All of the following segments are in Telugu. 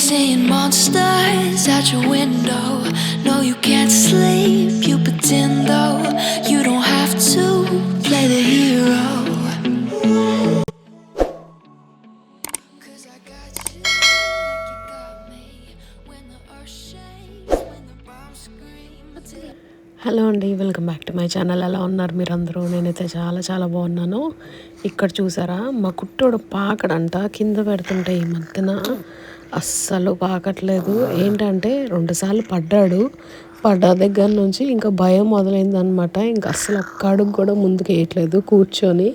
Seeing monsters out your window. No, you can't sleep, you pretend though. You don't have to play the hero. 'Cause I got you like you got me. When the earth shakes, when the bombs scream. Hello అండి, welcome back to my channel. ఎలా ఉన్నారు మీరందరూ? నేనైతే చాలా చాలా బాగున్నాను. ఇక్కడ చూసారా, మా కుట్టోడు పాకడంట కింద పెడుతుంటే ఈ మధ్యన అస్సలు పాకట్లేదు. ఏంటంటే 2 సార్లు పడ్డాడు. పడ్డ దగ్గర నుంచి ఇంకా భయం మొదలైందనమాట. ఇంకా అస్సలు ఒక్క అడుగు కూడా ముందుకు వేయట్లేదు. కూర్చొని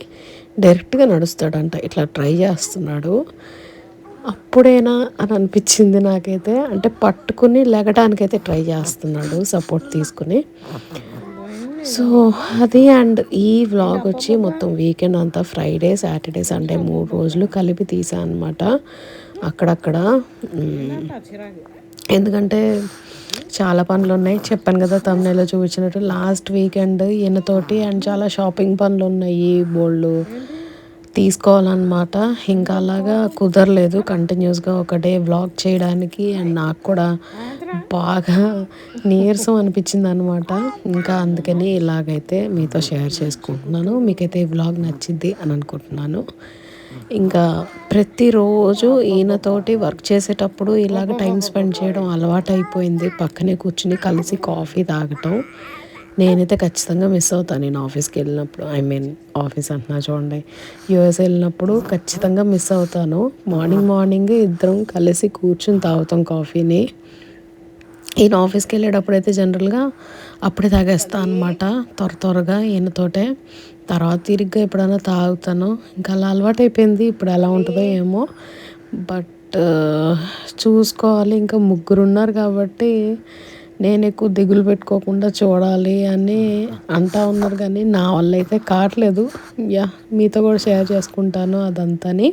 డైరెక్ట్గా నడుస్తాడంట. ఇట్లా ట్రై చేస్తున్నాడు. అప్పుడేనా అని అనిపించింది నాకైతే. అంటే పట్టుకుని లెగటానికైతే ట్రై చేస్తున్నాడు, సపోర్ట్ తీసుకుని. సో అది. అండ్ ఈ వ్లాగ్ వచ్చి మొత్తం వీకెండ్ అంతా ఫ్రైడే, సాటర్డే, సండే 3 రోజులు కలిపి తీసా అనమాట. అక్కడక్కడ ఎందుకంటే చాలా పనులు ఉన్నాయి. చెప్పాను కదా తమ్ముళ్ళలో చూపించినట్టు. లాస్ట్ వీకెండ్ ఈయనతోటి అండ్ చాలా షాపింగ్ పనులు ఉన్నాయి, బోళ్ళు తీసుకోవాలన్నమాట. ఇంకా అలాగా కుదరలేదు కంటిన్యూస్గా ఒక డే వ్లాగ్ చేయడానికి. అండ్ నాకు కూడా బాగా నీరసం అనిపించింది అనమాట. ఇంకా అందుకని ఇలాగైతే మీతో షేర్ చేసుకుంటున్నాను. మీకైతే ఈ వ్లాగ్ నచ్చింది అని అనుకుంటున్నాను. ఇంకా ప్రతిరోజు ఈయనతోటి వర్క్ చేసేటప్పుడు ఇలాగ టైం స్పెండ్ చేయడం అలవాటు అయిపోయింది. పక్కనే కూర్చుని కలిసి కాఫీ తాగటం నేనైతే ఖచ్చితంగా మిస్ అవుతాను. నేను ఆఫీస్కి వెళ్ళినప్పుడు, ఆఫీస్ అంటున్నా చూడండి, యూఎస్ వెళ్ళినప్పుడు ఖచ్చితంగా మిస్ అవుతాను. మార్నింగ్ ఇద్దరం కలిసి కూర్చుని తాగుతాం కాఫీని. ఈయన ఆఫీస్కి వెళ్ళేటప్పుడు అయితే జనరల్గా అప్పుడే తాగేస్తా అనమాట, త్వరగా ఈయనతోటే. తర్వాత తిరిగ్గా ఎప్పుడైనా తాగుతాను. ఇంకా అలా అలవాటు అయిపోయింది. ఇప్పుడు ఎలా ఉంటుందో ఏమో, బట్ చూసుకోవాలి. ఇంకా 3 ఉన్నారు కాబట్టి నేను ఎక్కువ దిగులు పెట్టుకోకుండా చూడాలి అని అంటా ఉన్నారు, కానీ నా వల్ల అయితే కావట్లేదు. మీతో కూడా షేర్ చేసుకుంటాను అదంతాని.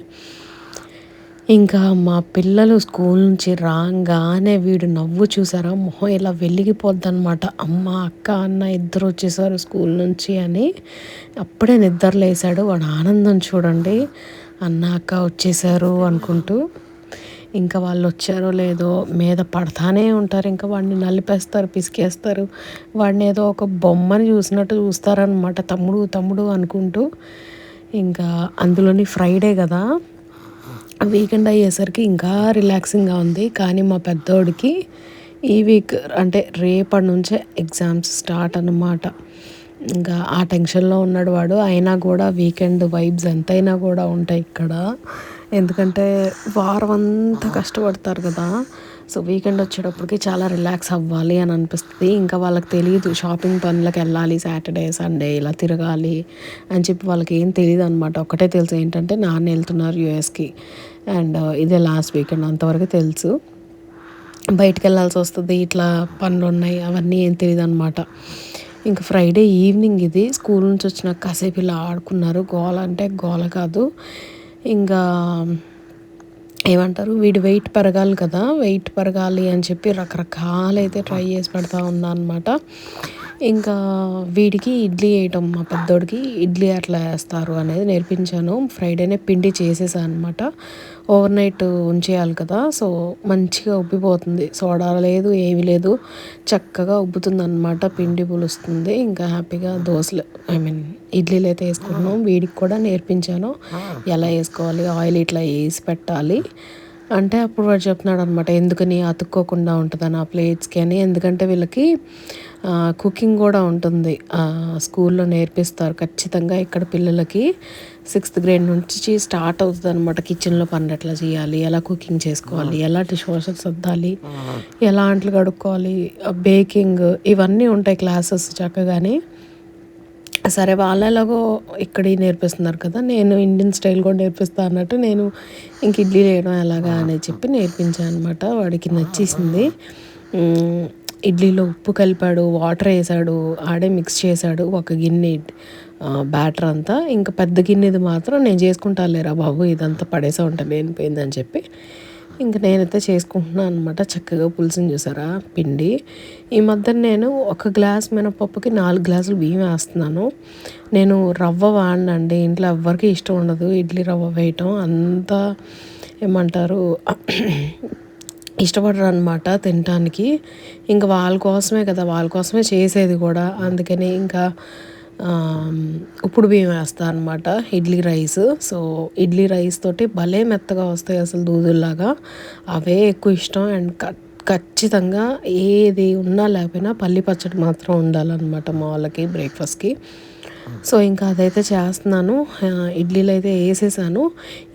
ఇంకా మా పిల్లలు స్కూల్ నుంచి రాగానే వీడు నవ్వు చూసారా, మొహం ఇలా వెలిగిపోద్ది అనమాట. అమ్మ, అక్క, అన్న ఇద్దరు వచ్చేసారు స్కూల్ నుంచి అని. అప్పుడే నిద్ర లేసాడు. వాడు ఆనందం చూడండి, అన్న అక్క వచ్చేసారు అనుకుంటూ. ఇంకా వాళ్ళు వచ్చారో లేదో మీద పడతానే ఉంటారు. ఇంకా వాడిని నలిపేస్తారు, పిసికేస్తారు. వాడిని ఏదో ఒక బొమ్మని చూసినట్టు చూస్తారనమాట, తమ్ముడు అనుకుంటూ. ఇంకా అందులోని ఫ్రైడే కదా, వీకెండ్ అయ్యేసరికి ఇంకా రిలాక్సింగ్గా ఉంది. కానీ మా పెద్దోడికి ఈ వీక్ అంటే రేపటి నుంచే ఎగ్జామ్స్ స్టార్ట్ అన్నమాట. ఇంకా ఆ టెన్షన్లో ఉన్నాడు వాడు. అయినా కూడా వీకెండ్ వైబ్స్ ఎంతైనా కూడా ఉంటాయి ఇక్కడ. ఎందుకంటే వారం అంతా కష్టపడతారు కదా. సో వీకెండ్ వచ్చేటప్పటికి చాలా రిలాక్స్ అవ్వాలి అని అనిపిస్తుంది. ఇంకా వాళ్ళకి తెలియదు షాపింగ్ పనులకు వెళ్ళాలి, సాటర్డే సండే ఇలా తిరగాలి అని చెప్పి వాళ్ళకి ఏం తెలియదు అనమాట. ఒకటే తెలుసు ఏంటంటే నాన్న వెళ్తున్నారు యూఎస్కి, అండ్ ఇదే లాస్ట్ వీకెండ్, అంతవరకు తెలుసు. బయటికి వెళ్ళాల్సి వస్తుంది, ఇట్లా పనులు ఉన్నాయి, అవన్నీ ఏం తెలియదు అనమాట. ఇంకా ఫ్రైడే ఈవినింగ్ ఇది. స్కూల్ నుంచి వచ్చిన కాసేపు ఇలా ఆడుకున్నారు. గోల అంటే గోల కాదు. ఇంకా ఏమంటారు, వీడి వెయిట్ పెరగాలి కదా, వెయిట్ పెరగాలి అని చెప్పి రకరకాలైతే ట్రై చేసి పెడతా ఉన్నా అనమాట. ఇంకా వీడికి ఇడ్లీ వేయటం, మా పెద్దోడికి ఇడ్లీ అట్లా వేస్తారు అనేది నేర్పించాను. ఫ్రైడేనే పిండి చేసేసాను అనమాట. ఓవర్ నైట్ ఉంచేయాలి కదా, సో మంచిగా ఉబ్బిపోతుంది. సోడా లేదు, ఏమీ లేదు, చక్కగా ఉబ్బుతుంది అనమాట. పిండి పులుస్తుంది. ఇంకా హ్యాపీగా దోశలు ఇడ్లీలు అయితే వేసుకుంటున్నాం. వీడికి కూడా నేర్పించాను ఎలా వేసుకోవాలి, ఆయిల్ ఇట్లా వేసి పెట్టాలి అంటే. అప్పుడు వాడు చెప్తున్నాడు అనమాట, ఎందుకని అతుక్కోకుండా ఉంటుందని ఆ ప్లేట్స్కి అని. ఎందుకంటే వీళ్ళకి కుకింగ్ కూడా ఉంటుంది, స్కూల్లో నేర్పిస్తారు ఖచ్చితంగా. ఇక్కడ పిల్లలకి 6th గ్రేడ్ నుంచి స్టార్ట్ అవుతుంది అనమాట. కిచెన్లో పనులు ఎట్లా చేయాలి, ఎలా కుకింగ్ చేసుకోవాలి, ఎలా డిష్ వాషర్ సర్దాలి, ఎలా అంట్లు కడుక్కోవాలి, బేకింగ్, ఇవన్నీ ఉంటాయి క్లాసెస్ చక్కగానే. సరే వాళ్ళలాగో ఇక్కడ నేర్పిస్తున్నారు కదా, నేను ఇండియన్ స్టైల్ కూడా నేర్పిస్తాను అన్నట్టు నేను ఇంక ఇడ్లీ వేయడం ఎలాగా అని చెప్పి నేర్పించాను అనమాట. వాడికి నచ్చేసింది. ఇడ్లీలో ఉప్పు కలిపాడు, వాటర్ వేసాడు, ఆడే మిక్స్ చేశాడు ఒక గిన్నె బ్యాటర్ అంతా. ఇంకా పెద్ద గిన్నెది మాత్రం నేను చేసుకుంటా లేరా బాబు, ఇదంతా పడేసా ఉంటా లేనిపోయిందని చెప్పి ఇంక నేనైతే చేసుకుంటున్నాను అనమాట. చక్కగా పులుసుని చూసారా పిండి. ఈ మధ్య నేను 1 గ్లాస్ మినపప్పుకి 4 గ్లాసులు బియ్యం వేస్తున్నాను. నేను రవ్వ వాడినండి, ఇంట్లో ఎవ్వరికి ఇష్టం ఉండదు ఇడ్లీ రవ్వ వేయటం. అంతా ఏమంటారు, ఇష్టపడరు అనమాట తినటానికి. ఇంక వాళ్ళ కోసమే కదా! వాళ్ళ కోసమే చేసేది కూడా. అందుకని ఇంకా ఉప్పుడు బియ్యం వేస్తా అనమాట. Idli rice. So, idli rice తోటి భలే మెత్తగా వస్తాయి అసలు దూదుల్లాగా. అవే ఎక్కువ ఇష్టం. అండ్ ఖచ్చితంగా ఏది ఉన్నా లేకపోయినా పల్లి పచ్చడి మాత్రం ఉండాలన్నమాట మా వాళ్ళకి బ్రేక్‌ఫాస్ట్‌కి. సో, ఇంకా అదైతే చేస్తున్నాను. ఇడ్లీలో అయితే ఏసేసాను.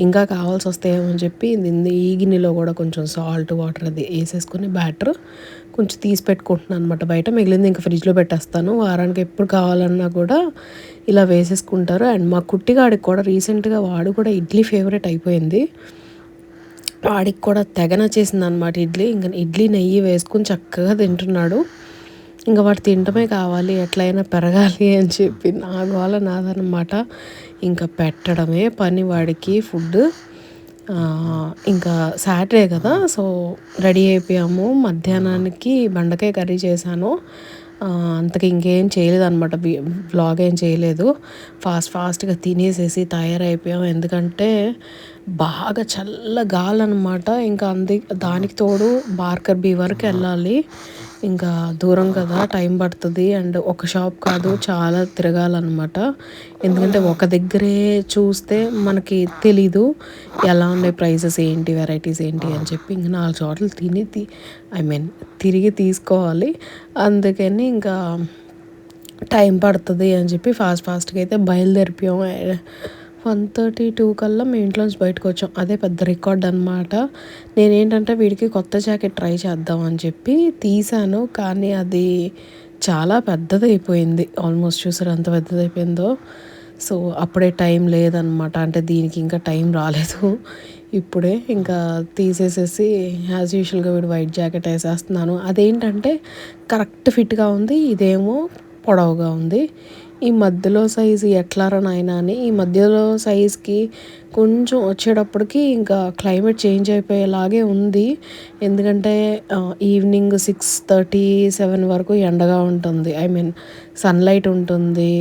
ఇంకా కావాల్సొస్తాయేమో అని చెప్పి ఈ గిన్నెలో కూడా కొంచెం సాల్ట్, వాటర్ అది ఏసేసుకొని బ్యాటర్ కొంచెం తీసి పెట్టుకుంటున్నాను అనమాట బయట. మిగిలింది ఇంకా ఫ్రిడ్జ్‌లో పెట్టేస్తాను. వారానికి ఎప్పుడు కావాలన్నా కూడా ఇలా వేసేసుకుంటారు. అండ్ మా కుట్టిగాడికి కూడా రీసెంట్‌గా వాడు కూడా ఇడ్లీ ఫేవరెట్ అయిపోయింది. వాడికి కూడా తెగ నచ్చేసిందనమాట ఇడ్లీ. ఇంక ఇడ్లీ నెయ్యి వేసుకొని చక్కగా తింటున్నాడు. ఇంక వాడు తినటమే కావాలి, ఎట్లయినా పెరగాలి అని చెప్పి నా గోల నాదనమాట. ఇంకా పెట్టడమే పని వాడికి ఫుడ్. ఇంకా సాటర్డే కదా! సో, రెడీ అయిపోయాము. మధ్యాహ్నానికి బెండకాయ కర్రీ చేశాను. అంతకి ఇంకేం చేయలేదనమాట. వ్లాగ్ ఏం చేయలేదు. ఫాస్ట్‌గా తినేసేసి తయారైపోయాం. ఎందుకంటే బాగా చల్ల గాలనమాట. ఇంకా దానికి తోడు బార్కర్ బీ వరకు వెళ్ళాలి. ఇంకా దూరం కదా, టైం పడుతుంది. అండ్ ఒక షాప్ కాదు, చాలా తిరగాలన్నమాట. ఎందుకంటే ఒక దగ్గరే చూస్తే మనకి తెలీదు ఎలా ఉన్నాయి ప్రైసెస్ ఏంటి, వెరైటీస్ ఏంటి అని చెప్పి. ఇంక 4 చోట్ల తిరిగి తీసుకోవాలి. అందుకని ఇంకా టైం పడుతుంది అని చెప్పి ఫాస్ట్‌గా అయితే బయలుదేరిపోయాం. 1:32 కల్లా మేము ఇంట్లోంచి బయటకు వచ్చాం. అదే పెద్ద రికార్డ్ అనమాట. నేనేంటంటే వీడికి కొత్త జాకెట్ ట్రై చేద్దాం అని చెప్పి తీశాను. కానీ అది చాలా పెద్దదైపోయింది. ఆల్మోస్ట్ చూసారా ఎంత పెద్దదైపోయిందో. సో, అప్పుడే టైం లేదనమాట. అంటే దీనికి ఇంకా టైం రాలేదు. ఇప్పుడే ఇంకా తీసేసేసి యాజ్ యూజువల్‌గా వీడు వైట్ జాకెట్ వేసేస్తున్నాను. అదేంటంటే కరెక్ట్ ఫిట్‌గా ఉంది. ఇదేమో పొడవుగా ఉంది. ఈ మధ్యలో సైజు ఎట్లారా నాయనా అని ఈ మధ్యలో సైజ్కి కొంచెం వచ్చేటప్పటికి ఇంకా క్లైమేట్ చేంజ్ అయిపోయేలాగే ఉంది. ఎందుకంటే ఈవినింగ్ 6:37 వరకు ఎండగా ఉంటుంది. సన్లైట్ ఉంటుంది.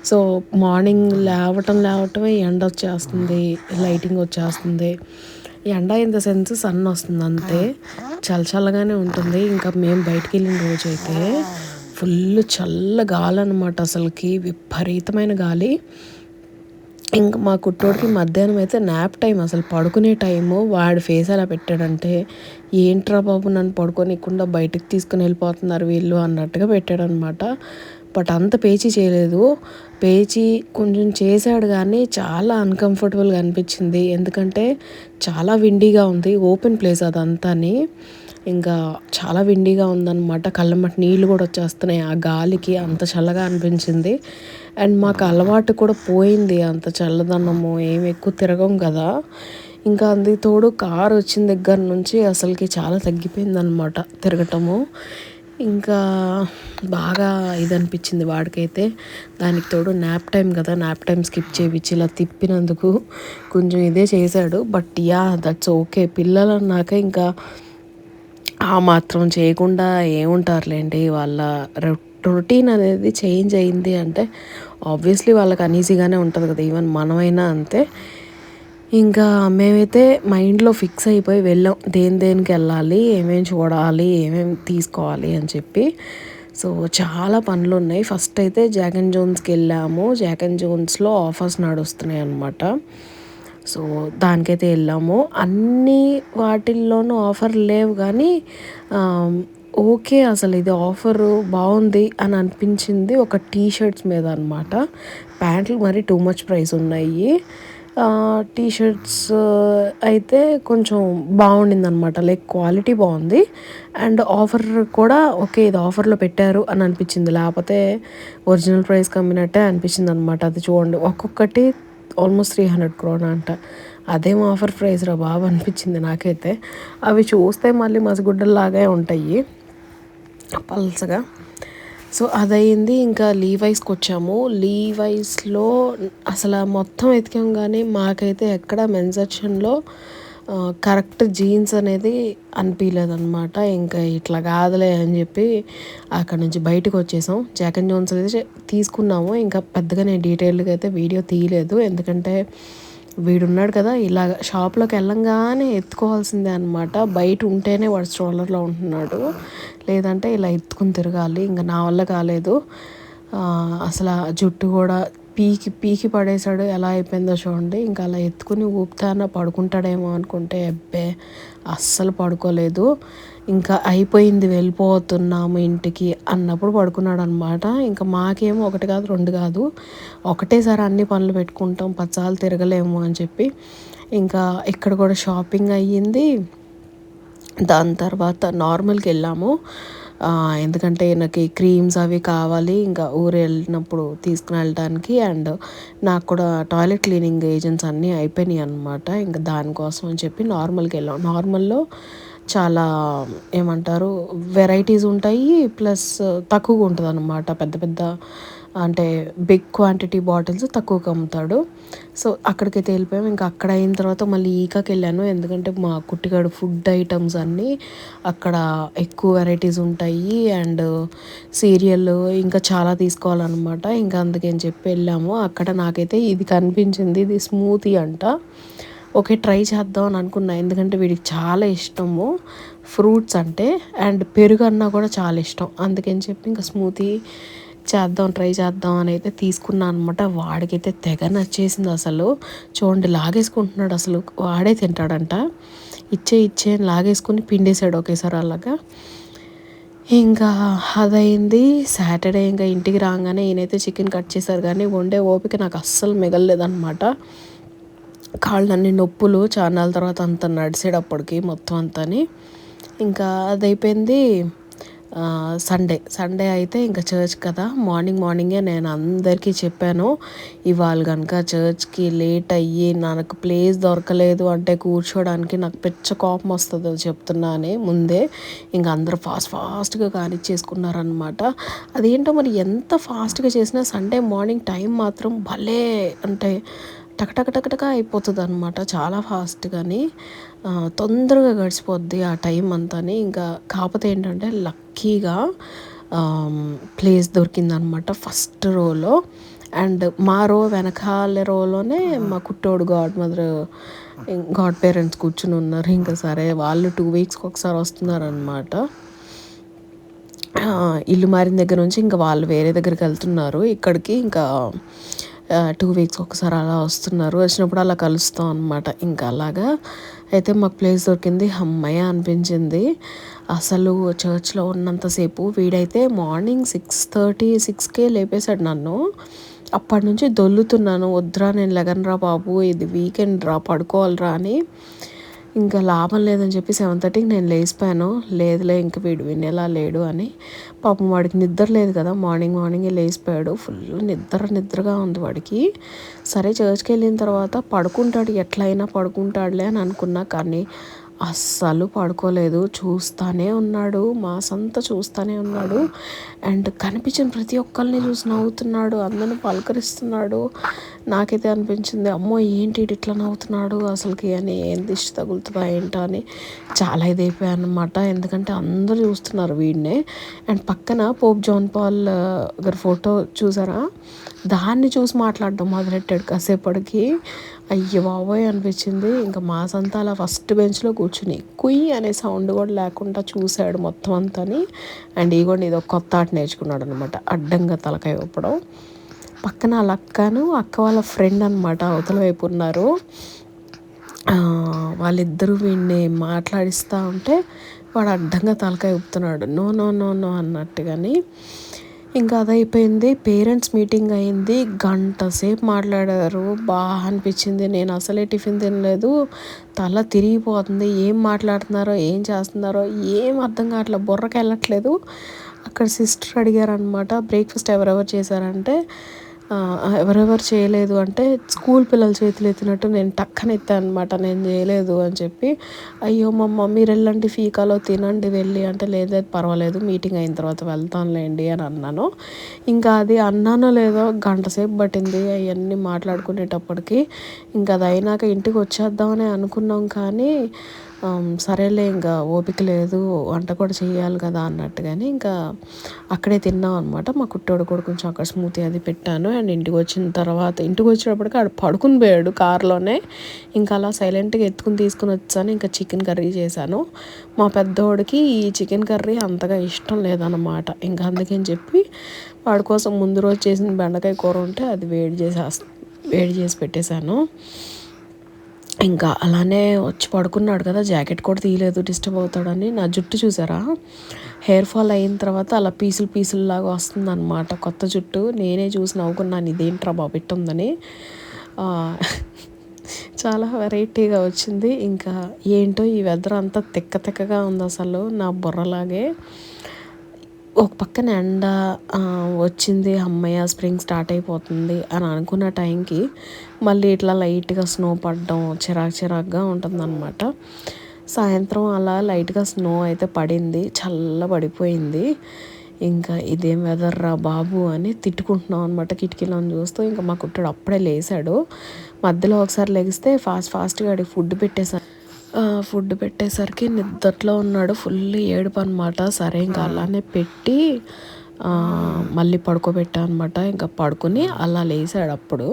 సో, మార్నింగ్ లేవటమే ఎండ వచ్చేస్తుంది, లైటింగ్ వచ్చేస్తుంది. ఎండ ఇన్ ద సెన్స్ సన్ వస్తుంది అంతే. చల్లగానే ఉంటుంది. ఇంకా మేము బయటికి వెళ్ళిన రోజైతే ఫుల్ చల్ల గాలి అనమాట. అసలుకి విపరీతమైన గాలి. ఇంక మా కుట్టోడికి మధ్యాహ్నం అయితే న్యాప్ టైం, అసలు పడుకునే టైము. వాడి ఫేస్ ఎలా పెట్టాడంటే, ఏంట్రా బాబు నన్ను పడుకోనివ్వకుండా బయటకు తీసుకుని వెళ్ళిపోతున్నారు వీళ్ళు అన్నట్టుగా పెట్టాడనమాట. బట్ అంత పేచీ చేయలేదు. పేచీ కొంచెం చేశాడు కానీ చాలా అన్‌కంఫర్టబుల్‌గా అనిపించింది. ఎందుకంటే చాలా విండీగా ఉంది. ఓపెన్ ప్లేస్ అదంతాని. ఇంకా చాలా విండీగా ఉందన్నమాట. కళ్ళెమ్మట నీళ్ళు కూడా వచ్చేస్తున్నాయి ఆ గాలికి. అంత చల్లగా అనిపించింది. అండ్ మాకు అలవాటు కూడా పోయింది అంత చల్లదనము. ఏమి ఎక్కువ తిరగం కదా. ఇంకా అందుకు తోడు కారు వచ్చిన దగ్గర నుంచి అసలుకి చాలా తగ్గిపోయిందనమాట తిరగటము. ఇంకా బాగా ఇదనిపించింది వాడికైతే. దానికి తోడు న్యాప్ టైం కదా, న్యాప్ టైం స్కిప్ చేయించి ఇలా తిప్పినందుకు కొంచెం ఇదే చేశాడు. But that's okay. పిల్లలన్నాక ఇంకా ఆ మాత్రం చేయకుండా ఏముంటారులేండి. వాళ్ళ రొటీన్ అనేది చేంజ్ అయింది అంటే ఆబ్వియస్లీ వాళ్ళకి అనీజీగానే ఉంటుంది కదా. ఈవెన్ మనమైనా అంతే. ఇంకా మేమైతే మైండ్లో ఫిక్స్ అయిపోయి వెళ్ళాం. దేనికి వెళ్ళాలి, ఏమేమి చూడాలి, ఏమేమి తీసుకోవాలి అని చెప్పి. సో, చాలా పనులు ఉన్నాయి. ఫస్ట్ అయితే జాక్ అండ్ జోన్స్కి వెళ్ళాము. జాక్ అండ్ జోన్స్లో ఆఫర్స్ నడుస్తున్నాయి అన్నమాట. సో, దానికైతే వెళ్ళాము. అన్ని వాటిల్లోనూ ఆఫర్లు లేవు కానీ ఓకే, అసలు ఇది ఆఫరు బాగుంది అని అనిపించింది ఒక టీ షర్ట్స్ మీద అనమాట. ప్యాంట్లు మరి టూ మచ్ ప్రైస్ ఉన్నాయి. టీ షర్ట్స్ అయితే కొంచెం బాగుండిందనమాట. లైక్ క్వాలిటీ బాగుంది. అండ్ ఆఫర్ కూడా ఓకే, ఇది ఆఫర్లో పెట్టారు అని అనిపించింది. లేకపోతే ఒరిజినల్ ప్రైస్ కమ్మినట్టే అనిపించింది అనమాట. అది చూడండి, ఒక్కొక్కటి ఆల్మోస్ట్ 300 క్రోనా అంట. అదేం ఆఫర్ ప్రైస్ రా బాబు అనిపించింది నాకైతే. అవి చూస్తే మళ్ళీ మసిగుడ్డల్లాగే ఉంటాయి పల్సగా. సో, అదయింది. ఇంకా లీవైస్కి వచ్చాము. లీవైస్లో అసలు మొత్తం వెతికాం కానీ మాకైతే ఎక్కడ మెన్స్ సెక్షన్లో కరెక్ట్ జీన్స్ అనేది అనిపించలేదన్నమాట. ఇంకా ఇట్లా కాదులే అని చెప్పి అక్కడ నుంచి బయటకు వచ్చేసాం. జాక్ అండ్ జోన్స్ అయితే తీసుకున్నాము. ఇంకా పెద్దగా నేను డీటెయిల్గా అయితే వీడియో తీయలేదు. ఎందుకంటే వీడున్నాడు కదా, ఇలాగ షాప్లోకి వెళ్ళంగానే ఎత్తుకోవాల్సిందే అనమాట. బయట ఉంటేనే వాడు స్ట్రోలర్లో ఉంటున్నాడు, లేదంటే ఇలా ఎత్తుకుని తిరగాలి. ఇంకా నా వల్ల కాలేదు. అసలు ఆ జుట్టు కూడా పీకి పీకి పడేశాడు. ఎలా అయిపోయిందో చూడండి. ఇంకా అలా ఎత్తుకుని ఊపుతాన పడుకుంటాడేమో అనుకుంటే అబ్బే అస్సలు పడుకోలేదు. ఇంకా అయిపోయింది వెళ్ళిపోతున్నాము ఇంటికి అన్నప్పుడు పడుకున్నాడు అనమాట. ఇంకా మాకేమో ఒకటి కాదు రెండు కాదు, ఒకటేసారి అన్ని పనులు పెట్టుకుంటాం, పచ్చాలు తిరగలేము అని చెప్పి ఇంకా ఇక్కడ కూడా షాపింగ్ అయ్యింది. దాని తర్వాత నార్మల్కి వెళ్ళాము, ఎందుకంటే నాకు క్రీమ్స్ అవి కావాలి ఇంకా ఊరు వెళ్ళినప్పుడు తీసుకుని వెళ్ళడానికి. అండ్ నాకు కూడా టాయిలెట్ క్లీనింగ్ ఏజెంట్స్ అన్నీ అయిపోయినాయి అనమాట. ఇంకా దానికోసం అని చెప్పి నార్మల్కి వెళ్ళాం. నార్మల్లో చాలా ఏమంటారు వెరైటీస్ ఉంటాయి, ప్లస్ తక్కువగా ఉంటుంది అనమాట. పెద్ద పెద్ద అంటే బిగ్ క్వాంటిటీ బాటిల్స్ తక్కువగా అమ్ముతాడు. సో అక్కడికైతే వెళ్ళిపోయాము. ఇంకా అక్కడ అయిన తర్వాత మళ్ళీ ఈకాకి వెళ్ళాను, ఎందుకంటే మా కుట్టిగాడు ఫుడ్ ఐటమ్స్ అన్నీ అక్కడ ఎక్కువ వెరైటీస్ ఉంటాయి. అండ్ సీరియల్ ఇంకా చాలా తీసుకోవాలన్నమాట. ఇంకా అందుకని చెప్పి వెళ్ళాము. అక్కడ నాకైతే ఇది కనిపించింది, ఇది స్మూతీ అంట. ఓకే ట్రై చేద్దాం అని అనుకున్నా, ఎందుకంటే వీడికి చాలా ఇష్టము ఫ్రూట్స్ అంటే, అండ్ పెరుగు అన్నా కూడా చాలా ఇష్టం. అందుకని చెప్పి ఇంకా స్మూతీ చేద్దాం ట్రై చేద్దాం అని అయితే తీసుకున్నాను అనమాట. వాడికైతే తెగ నచ్చేసింది అసలు. చూడండి లాగేసుకుంటున్నాడు, అసలు వాడే తింటాడంట. ఇచ్చే లాగేసుకుని పిండేశాడు ఒకేసారి అలాగా. ఇంకా అదైంది. సాటర్డే ఇంకా ఇంటికి రాగానే ఈయనైతే చికెన్ కట్ చేశారు, కానీ వండే ఓపిక నాకు అస్సలు మిగలలేదన్నమాట. కాళ్ళన్నీ నొప్పులు చాన్నాళ్ళ తర్వాత అంత నడిచేటప్పటికి మొత్తం అంతాని. ఇంకా అది అయిపోయింది. సండే అయితే ఇంకా చర్చ్ కదా, మార్నింగే నేను అందరికీ చెప్పాను, ఇవాళ కనుక చర్చ్కి లేట్ అయ్యి నాకు ప్లేస్ దొరకలేదు అంటే కూర్చోడానికి నాకు పిచ్చ కోపం వస్తుంది చెప్తున్నానే ముందే. ఇంకా అందరూ ఫాస్ట్గా కానిచ్చేసుకున్నారనమాట. అదేంటో మరి ఎంత ఫాస్ట్గా చేసినా సండే మార్నింగ్ టైం మాత్రం భలే అంటే టకటక అయిపోతుంది అనమాట, చాలా ఫాస్ట్గాని తొందరగా గడిచిపోద్ది ఆ టైం అంతాని. ఇంకా కాకపోతే ఏంటంటే లక్కీగా ప్లేస్ దొరికిందనమాట ఫస్ట్ రోలో. అండ్ మా రో వెనకాల రోలోనే మా కుట్టోడు గాడ్ పేరెంట్స్ కూర్చుని ఉన్నారు. ఇంకా సరే వాళ్ళు 2 వీక్స్కి ఒకసారి వస్తున్నారనమాట. ఇల్లు మారిన దగ్గర నుంచి ఇంకా వాళ్ళు వేరే దగ్గరికి వెళ్తున్నారు, ఇక్కడికి ఇంకా 2 వీక్స్ ఒకసారి అలా వస్తున్నారు. వచ్చినప్పుడు అలా కలుస్తాం అనమాట. ఇంకా అలాగా అయితే మాకు ప్లేస్ దొరికింది, అమ్మయ్య అనిపించింది. అసలు చర్చ్లో ఉన్నంతసేపు వీడైతే మార్నింగ్ 6:30-6కే లేపేశాడు నన్ను. అప్పటి నుంచి దొల్లుతున్నాను, వద్దురా నేను లెగనరా బాబు, ఇది వీకెండ్ రా పడుకోవాలిరా అని. ఇంకా లాభం లేదని చెప్పి 7:30కి నేను లేచిపోయాను. లేదులే ఇంక వీడు వినేలా లేడు అని. పాపం వాడికి నిద్ర లేదు కదా, మార్నింగే లేచిపోయాడు. ఫుల్ నిద్రగా ఉంది వాడికి. సరే చర్చ్కి వెళ్ళిన తర్వాత పడుకుంటాడు, ఎట్లయినా పడుకుంటాడులే అని అనుకున్నా, కానీ అస్సలు పడుకోలేదు. చూస్తూనే ఉన్నాడు, మాసంతా చూస్తూనే ఉన్నాడు. అండ్ కనిపించిన ప్రతి ఒక్కరిని చూసి నవ్వుతున్నాడు, అందరిని పలకరిస్తున్నాడు. నాకైతే అనిపించింది, అమ్మో ఏంటి ఇట్లా నవ్వుతున్నాడు అసలుకి అని, ఏం దిష్టి తగులుతుందా ఏంటో అని చాలా ఇదైపోయాను అనమాట. ఎందుకంటే అందరూ చూస్తున్నారు వీడినే. అండ్ పక్కన పోప్ జాన్ పాల్ గారి ఫోటో చూసారా, దాన్ని చూసి మాట్లాడడం మొదలెట్టాడు కాసేపటికి. అయ్య బాబోయ్ అనిపించింది. ఇంకా మాసంతా అలా ఫస్ట్ బెంచ్లో కూర్చుని కుయ్ అనే సౌండ్ కూడా లేకుండా చూశాడు మొత్తం అంతాని. అండ్ ఇది ఒక కొత్త ఆట నేర్చుకున్నాడు అనమాట, అడ్డంగా తలకాయ ఊపడం. పక్కన వాళ్ళ అక్క వాళ్ళ ఫ్రెండ్ అనమాట అవతల వైపు ఉన్నారు. వాళ్ళిద్దరూ వీడిని మాట్లాడిస్తూ ఉంటే వాడు అడ్డంగా తలకాయ ఊపుతున్నాడు, నో నో నో నో అన్నట్టుగాని. ఇంకా అదైపోయింది. పేరెంట్స్ మీటింగ్ అయింది, గంట సేపు మాట్లాడారు, బాగా అనిపించింది. నేను అసలే టిఫిన్ తినలేదు, తల తిరిగిపోతుంది, ఏం మాట్లాడుతున్నారో ఏం చేస్తున్నారో ఏం అర్థం కావట్లేదు, బుర్రకి వెళ్ళట్లేదు. అక్కడ సిస్టర్ అడిగారనమాట, బ్రేక్ఫాస్ట్ ఎవరెవరు చేశారంటే ఎవరెవరు చేయలేదు అంటే స్కూల్ పిల్లలు చేతులు ఎత్తినట్టు నేను టక్కన ఎత్తాను అనమాట, నేను చేయలేదు అని చెప్పి. అయ్యో మమ్మ మీరు వెళ్ళండి ఫీకాలో తినండి వెళ్ళి అంటే, లేదు పర్వాలేదు మీటింగ్ అయిన తర్వాత వెళ్తానులేండి అని అన్నాను. ఇంకా అది అన్నానో లేదో గంట సేపు పట్టింది అవన్నీ మాట్లాడుకునేటప్పటికి. ఇంకా అది అయినాక ఇంటికి వచ్చేద్దామని అనుకున్నాం, కానీ సరేలే ఇంకా ఓపిక లేదు, వంట కూడా చేయాలి కదా అన్నట్టుగాని ఇంకా అక్కడే తిన్నాం అనమాట. మా కుట్టోడు కూడా కొంచెం అక్కడ స్మూతీ అది పెట్టాను. అండ్ ఇంటికి వచ్చినప్పటికి ఆడు పడుకుని పోయాడు కార్లోనే. ఇంకా అలా సైలెంట్గా ఎత్తుకుని తీసుకుని వచ్చాను. ఇంకా చికెన్ కర్రీ చేశాను. మా పెద్దోడికి ఈ చికెన్ కర్రీ అంతగా ఇష్టం లేదన్నమాట. ఇంకా అందుకని చెప్పి వాడి కోసం ముందు రోజు చేసిన బెండకాయ కూర ఉంటే అది వేడి చేసి పెట్టేశాను. ఇంకా అలానే వచ్చి పడుకున్నాడు కదా, జాకెట్ కూడా తీయలేదు డిస్టర్బ్ అవుతాడని. నా జుట్టు చూసారా, హెయిర్ ఫాల్ అయిన తర్వాత అలా పీసులు లాగా వస్తుందన్నమాట కొత్త జుట్టు. నేనే చూసి నవ్వుకున్నాను, ఇదేంట్రా బాబు ఇట్టుందని. చాలా వెరైటీగా వచ్చింది. ఇంకా ఏంటో ఈ వెదర్ అంతా తిక్కగా ఉంది అసలు, నా బుర్రలాగే. ఒక పక్కన ఎండ వచ్చింది, అమ్మయ్య స్ప్రింగ్ స్టార్ట్ అయిపోతుంది అని అనుకున్న టైంకి మళ్ళీ ఇట్లా లైట్గా స్నో పడడం చిరాకుగా ఉంటుందన్నమాట. సాయంత్రం అలా లైట్గా స్నో అయితే పడింది, పడిపోయింది. ఇంకా ఇదేం వెదర్ రా బాబు అని తిట్టుకుంటున్నాం అనమాట కిటికీలో చూస్తూ. ఇంకా మా కుట్టాడు అప్పుడే లేసాడు. మధ్యలో ఒకసారి లెగిస్తే ఫాస్ట్గా అడిగి ఫుడ్ పెట్టేసరికి నిద్రలో ఉన్నాడు. ఫుల్ ఏడుపు అనమాట. సరే ఇంకా అలానే పెట్టి మళ్ళీ పడుకోబెట్టాను అనమాట. ఇంకా పడుకుని అలా లేసాడు. అప్పుడు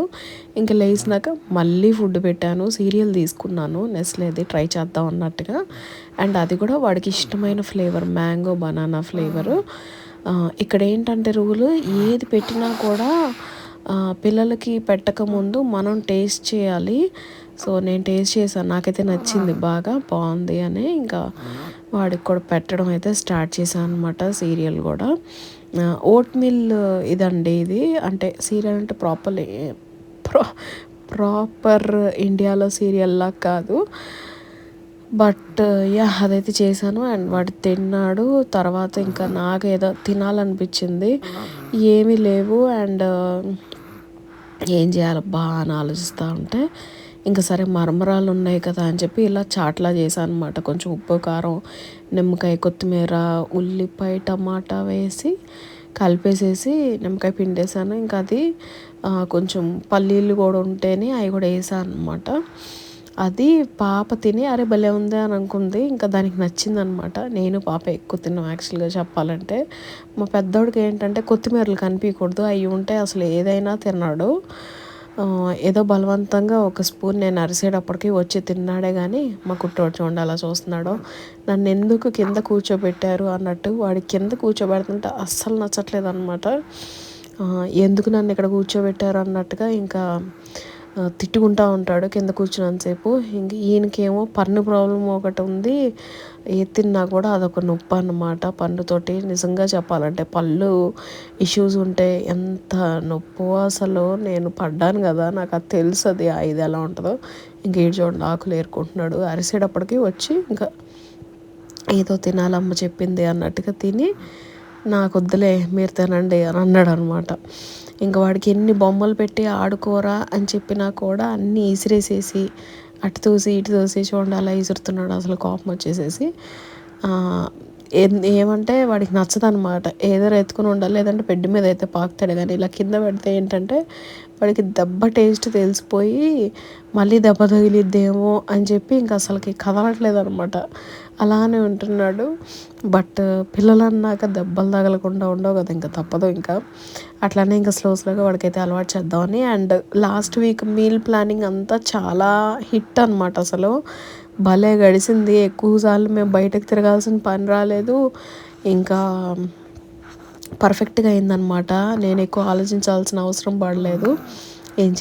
ఇంకా లేచినాక మళ్ళీ ఫుడ్ పెట్టాను, సీరియల్ తీసుకున్నాను నెస్లేది ట్రై చేద్దాం అన్నట్టుగా. అండ్ అది కూడా వాడికి ఇష్టమైన ఫ్లేవర్, మ్యాంగో బనానా ఫ్లేవరు. ఇక్కడ ఏంటంటే రూలు, ఏది పెట్టినా కూడా పిల్లలకి పెట్టకముందు మనం టేస్ట్ చేయాలి. సో నేను టేస్ట్ చేశాను, నాకైతే నచ్చింది, బాగా బాగుంది అని ఇంకా వాడికి కూడా పెట్టడం అయితే స్టార్ట్ చేశాను అనమాట. సీరియల్ కూడా ఓట్ మిల్ ఇదండి. ఇది అంటే సీరియల్ అంటే ప్రాపర్ ఇండియాలో సీరియల్లా కాదు, బట్ అదైతే చేశాను. అండ్ వాడు తిన్నాడు. తర్వాత ఇంకా నాకు ఏదో తినాలనిపించింది, ఏమీ లేవు. అండ్ ఏం చేయాలబ్బా అని ఆలోచిస్తూ ఉంటే ఇంకా సరే మరమరాలు ఉన్నాయి కదా అని చెప్పి ఇలా చాట్లా చేశాను అనమాట. కొంచెం ఉప్పు, కారం, నిమ్మకాయ, కొత్తిమీర, ఉల్లిపాయ, టమాటా వేసి కలిపేసేసి నిమ్మకాయ పిండేసాను. ఇంకా అది కొంచెం పల్లీలు కూడా ఉంటేనే అవి కూడా వేసాను అనమాట. అది పాప తిని అరే భలే ఉంది అని అనుకుంది. ఇంకా దానికి నచ్చిందనమాట. నేను పాప ఎక్కువ తిన్నాం యాక్చువల్గా చెప్పాలంటే. మా పెద్దోడికి ఏంటంటే కొత్తిమీరలు కనిపించకూడదు, అవి ఉంటే అసలు ఏదైనా తిన్నాడు. ఏదో బలవంతంగా ఒక స్పూన్ నేను అరిసేటప్పటికి వచ్చి తిన్నాడే కానీ మా కుట్టోడు చూడండి అలా చూస్తున్నాడు. నన్ను ఎందుకు కింద కూర్చోబెట్టారు అన్నట్టు వాడికి కింద కూర్చోబెడుతుంటే అస్సలు నచ్చట్లేదు అనమాట. ఎందుకు నన్ను ఇక్కడ కూర్చోబెట్టారు అన్నట్టుగా ఇంకా తిట్టుకుంటూ ఉంటాడు కింద కూర్చున్నంతసేపు. ఇంక ఈయనకేమో పన్ను ప్రాబ్లం ఒకటి ఉంది, ఏ తిన్నా కూడా అదొక నొప్పి అన్నమాట. పన్నుతోటి నిజంగా చెప్పాలంటే పళ్ళు ఇష్యూస్ ఉంటే ఎంత నొప్పో అసలు. నేను పడ్డాను కదా, నాకు అది తెలుసు, అది ఇది ఎలా ఉంటుందో. ఇంక ఏడు చూడండి ఆకులు ఏరుకుంటున్నాడు. అరిసేటప్పటికి వచ్చి ఇంకా ఏదో తినాలమ్మ చెప్పింది అన్నట్టుగా తిని నాకు వద్దులే మీరు తినండి అని అన్నాడు అనమాట. ఇంకా వాడికి ఎన్ని బొమ్మలు పెట్టి ఆడుకోరా అని చెప్పినా కూడా అన్నీ ఇసిరేసేసి అటు తోసి ఇటు తోసి చూడండి అలా ఇసురుతున్నాడు. అసలు కోపం వచ్చేసేసి ఏమంటే వాడికి నచ్చదనమాట. ఏదో ఎత్తుకుని ఉండాలి, లేదంటే బెడ్ మీద అయితే పాకుతాడు. కానీ ఇలా కింద పెడితే ఏంటంటే వాడికి దెబ్బ టేస్ట్ తెలిసిపోయి మళ్ళీ దెబ్బ తగిలిద్దేమో అని చెప్పి ఇంకా అసలుకి కదలట్లేదు అనమాట. అలానే ఉంటున్నాడు. బట్ పిల్లలు అన్నాక దెబ్బలు తగలకుండా ఉండవు కదా, ఇంకా తప్పదు. ఇంకా అట్లానే ఇంకా స్లోగా వాడికైతే అలవాటు చేద్దామని. And last week meal planning అంతా చాలా హిట్ అనమాట. అసలు భలే గడిచింది. ఎక్కువసార్లు మేము బయటకు తిరగాల్సిన పని రాలేదు. ఇంకా పర్ఫెక్ట్గా అయిందనమాట. నేను ఎక్కువ ఆలోచించాల్సిన అవసరం పడలేదు ఏం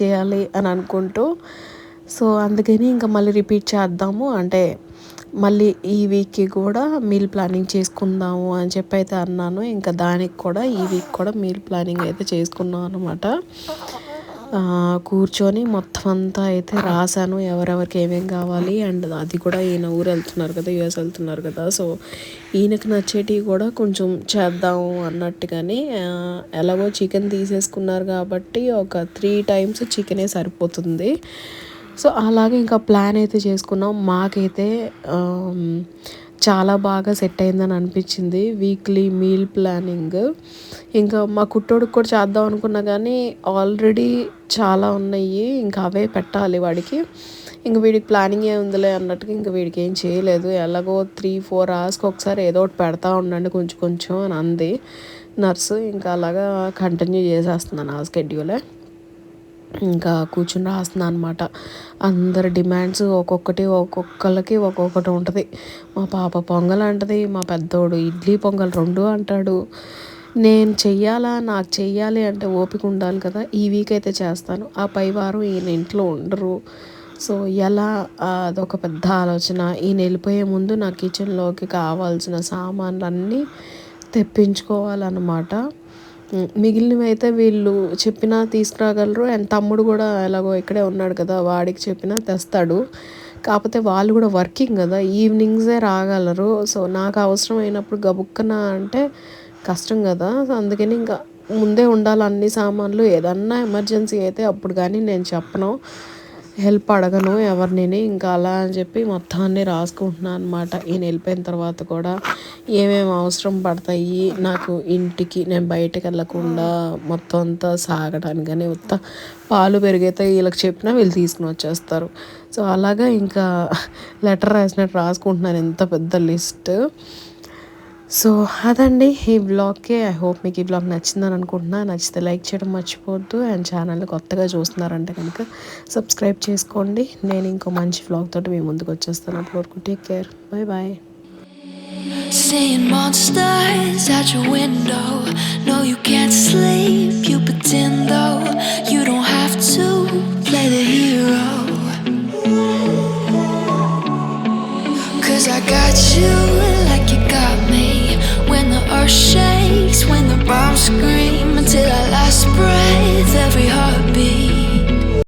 చేయాలి అని అనుకుంటూ. సో అందుకని ఇంకా మళ్ళీ రిపీట్ చేద్దాము, అంటే మళ్ళీ ఈ వీక్కి కూడా మీల్ ప్లానింగ్ చేసుకుందాము అని చెప్పి అయితే అన్నాను. ఇంకా దానికి కూడా ఈ వీక్ కూడా మీల్ ప్లానింగ్ అయితే చేసుకున్నాం అనమాట. కూర్చొని మొత్తం అంతా అయితే రాశాను ఎవరెవరికి ఏమేమి కావాలి. అండ్ అది కూడా ఈయన ఊరు వెళ్తున్నారు కదా, యూఎస్ వెళ్తున్నారు కదా, సో ఈయనకు నచ్చేటివి కూడా కొంచెం చేద్దాము అన్నట్టుగానే. ఎలాగో చికెన్ తీసేసుకున్నారు కాబట్టి ఒక 3 times చికెనే సరిపోతుంది. సో అలాగే ఇంకా ప్లాన్ అయితే చేసుకున్నాం. మాకైతే చాలా బాగా సెట్ అయిందని అనిపించింది వీక్లీ మీల్ ప్లానింగ్. ఇంకా మా కుట్టోడికి కూడా చేద్దాం అనుకున్నా కానీ ఆల్రెడీ చాలా ఉన్నాయి, ఇంకా అవే పెట్టాలి వాడికి. ఇంక వీడికి ప్లానింగ్ ఏముందిలే అన్నట్టుగా ఇంక వీడికి ఏం చేయలేదు. ఎలాగో 3-4 అవర్స్కి ఒకసారి ఏదో ఒకటి పెడతా ఉండండి కొంచెం కొంచెం అని అంది నర్సు. ఇంకా అలాగా కంటిన్యూ చేసేస్తున్నాను ఆ స్కెడ్యూలే. ఇంకా కూర్చుని రాస్తున్నాను అనమాట. అందరి డిమాండ్స్ ఒక్కొక్కళ్ళకి ఒక్కొక్కటి ఉంటుంది. మా పాప పొంగల్ అంటది, మా పెద్దోడు ఇడ్లీ పొంగల్ 2 అంటాడు. నేను చెయ్యాలా, నాకు చెయ్యాలి అంటే ఓపిక ఉండాలి కదా. ఈ వీక్ అయితే చేస్తాను, ఆ పై వారం ఈయన ఇంట్లో ఉండరు. సో ఎలా అదొక పెద్ద ఆలోచన. ఈయన వెళ్ళిపోయే ముందు నా కిచెన్లోకి కావాల్సిన సామాన్లన్నీ తెప్పించుకోవాలన్నమాట. మిగిలినవి అయితే వీళ్ళు చెప్పినా తీసుకురాగలరు. అండ్ తమ్ముడు కూడా ఎలాగో ఇక్కడే ఉన్నాడు కదా, వాడికి చెప్పినా తెస్తాడు. కాకపోతే వాళ్ళు కూడా వర్కింగ్ కదా, ఈవినింగ్సే రాగలరు. సో నాకు అవసరం అయినప్పుడు గబుక్కన అంటే కష్టం కదా. సో అందుకని ఇంకా ముందే ఉండాలి అన్ని సామాన్లు. ఏదన్నా ఎమర్జెన్సీ అయితే అప్పుడు కానీ నేను చెప్పను, హెల్ప్ అడగను ఎవరిని. ఇంకా అలా అని చెప్పి మొత్తం అన్నీ రాసుకుంటున్నాను అనమాట. ఈయన వెళ్ళిపోయిన తర్వాత కూడా ఏమేమి అవసరం పడతాయి నాకు ఇంటికి, నేను బయటకు వెళ్ళకుండా మొత్తం అంతా సాగడానికి. కానీ ఉత్త పాలు పెరిగైతే వీళ్ళకి చెప్పినా వీళ్ళు తీసుకుని వచ్చేస్తారు. సో అలాగా ఇంకా లెటర్ రాసినట్టు రాసుకుంటున్నాను, ఎంత పెద్ద లిస్ట్. సో అదండి ఈ బ్లాగ్కి. ఐ హోప్ మీకు ఈ బ్లాగ్ నచ్చిందని అనుకుంటున్నా. నచ్చితే లైక్ చేయడం మర్చిపోవద్దు. అండ్ ఛానల్ కొత్తగా చూస్తున్నారంటే కనుక సబ్స్క్రైబ్ చేసుకోండి. నేను ఇంకో మంచి బ్లాగ్ తోటి మీ ముందుకు వచ్చేస్తాను. అప్పటి వరకు take care, bye bye. Seeing monsters at your window. No, you can't sleep, you pretend though. You don't have to play the hero. 'Cause I got you like you got me. When the earth shakes, when the bombs scream, until our last breath, every heartbeat.